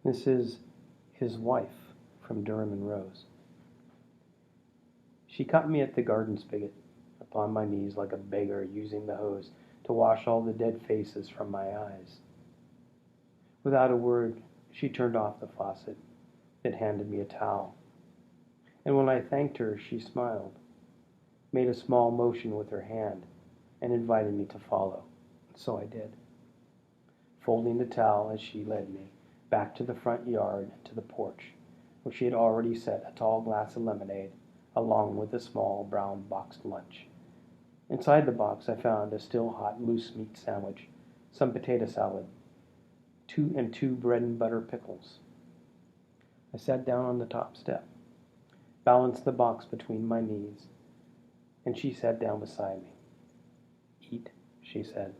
This is his wife from Duramen Rose. She caught me at the garden spigot, upon my knees like a beggar using the hose to wash all the dead faces from my eyes. Without a word, she turned off the faucet, then handed me a towel. And when I thanked her, she smiled, made a small motion with her hand, and invited me to follow. So I did, folding the towel as she led me back to the front yard and to the porch, where she had already set a tall glass of lemonade, along with a small brown boxed lunch. Inside the box I found a still hot loose meat sandwich, some potato salad, two bread and butter pickles. I sat down on the top step, balanced the box between my knees, and she sat down beside me. "Eat," she said.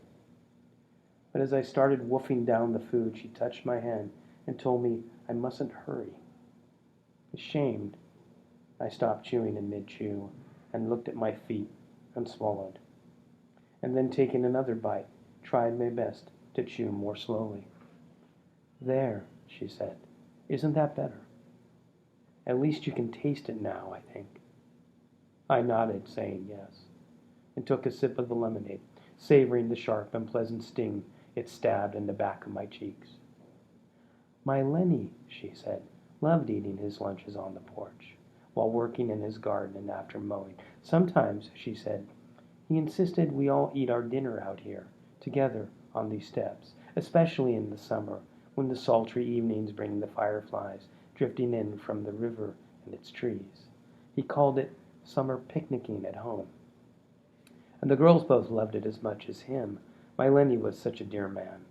But as I started wolfing down the food, she touched my hand and told me I mustn't hurry. Ashamed, I stopped chewing in mid-chew and looked at my feet and swallowed. And then taking another bite, tried my best to chew more slowly. "There," she said. "Isn't that better? At least you can taste it now, I think." I nodded, saying yes, and took a sip of the lemonade, savoring the sharp and pleasant sting it stabbed in the back of my cheeks. "My Lenny," she said, "loved eating his lunches on the porch, while working in his garden and after mowing. Sometimes," she said, "he insisted we all eat our dinner out here, together, on these steps, especially in the summer, when the sultry evenings bring the fireflies drifting in from the river and its trees. He called it summer picnicking at home. And the girls both loved it as much as him. My Lenny was such a dear man,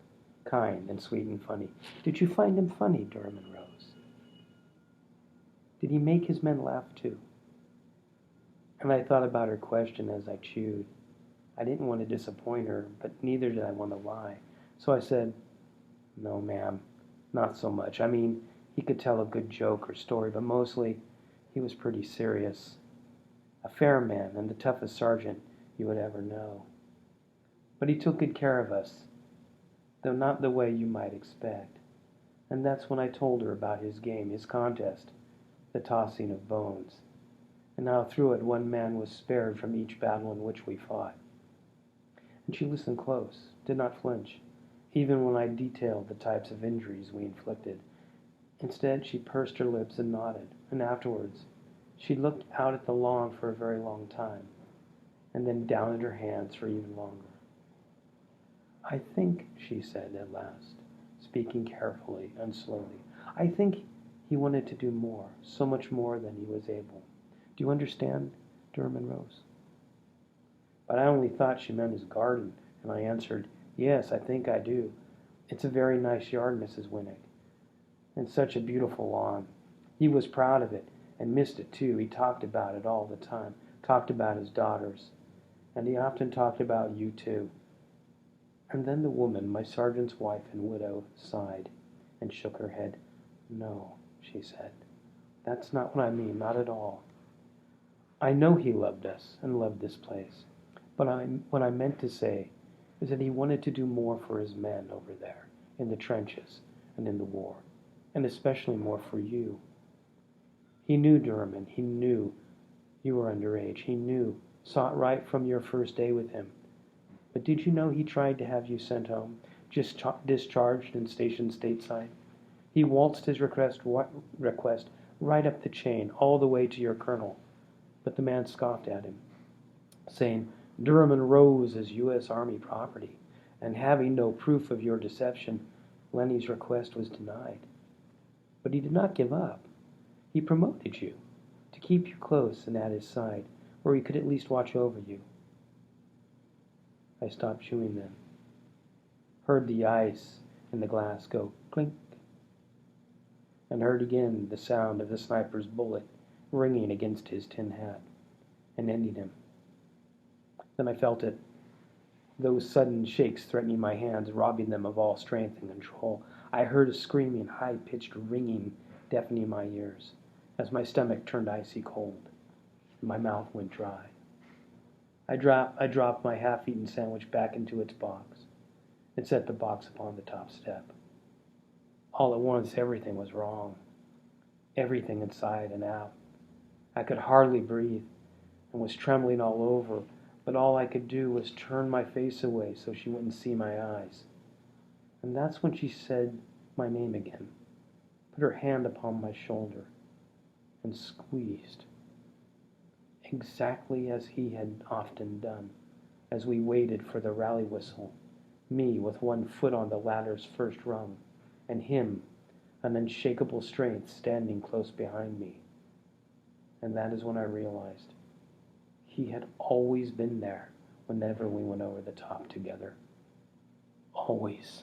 kind and sweet and funny. Did you find him funny, Duramen Rose? Did he make his men laugh too?" And I thought about her question as I chewed. I didn't want to disappoint her, but neither did I want to lie. So I said, "No, ma'am, not so much. I mean, he could tell a good joke or story, but mostly he was pretty serious. A fair man and the toughest sergeant you would ever know. But he took good care of us, though not the way you might expect." And that's when I told her about his game, his contest, the tossing of bones, and how through it one man was spared from each battle in which we fought. And she listened close, did not flinch, even when I detailed the types of injuries we inflicted. Instead, she pursed her lips and nodded, and afterwards she looked out at the lawn for a very long time, and then down at her hands for even longer. "I think," she said at last, speaking carefully and slowly, "I think he wanted to do more, so much more than he was able. Do you understand, Duramen Rose?" But I only thought she meant his garden, and I answered, "Yes, I think I do. It's a very nice yard, Mrs. Winnick, and such a beautiful lawn. He was proud of it, and missed it too. He talked about it all the time, talked about his daughters, and he often talked about you too." And then the woman, my sergeant's wife and widow, sighed and shook her head. "No," she said, "that's not what I mean, not at all. I know he loved us and loved this place, but what I meant to say is that he wanted to do more for his men over there, in the trenches and in the war, and especially more for you. He knew, Duramen, he knew you were underage. He knew, saw it right from your first day with him. But did you know he tried to have you sent home, just discharged and stationed stateside? He waltzed his request right up the chain, all the way to your colonel. But the man scoffed at him, saying, 'Duramen Rose is U.S. Army property, and having no proof of your deception, Lenny's request was denied.' But he did not give up. He promoted you, to keep you close and at his side, where he could at least watch over you." I stopped chewing then, heard the ice in the glass go clink, and heard again the sound of the sniper's bullet ringing against his tin hat and ending him. Then I felt it, those sudden shakes threatening my hands, robbing them of all strength and control. I heard a screaming, high-pitched ringing, deafening my ears, as my stomach turned icy cold, and my mouth went dry. I dropped my half-eaten sandwich back into its box, and set the box upon the top step. All at once, everything was wrong. Everything inside and out. I could hardly breathe and was trembling all over, but all I could do was turn my face away so she wouldn't see my eyes. And that's when she said my name again, put her hand upon my shoulder, and squeezed, exactly as he had often done, as we waited for the rally whistle, me with one foot on the ladder's first rung, and him, an unshakable strength, standing close behind me. And that is when I realized he had always been there whenever we went over the top together. Always.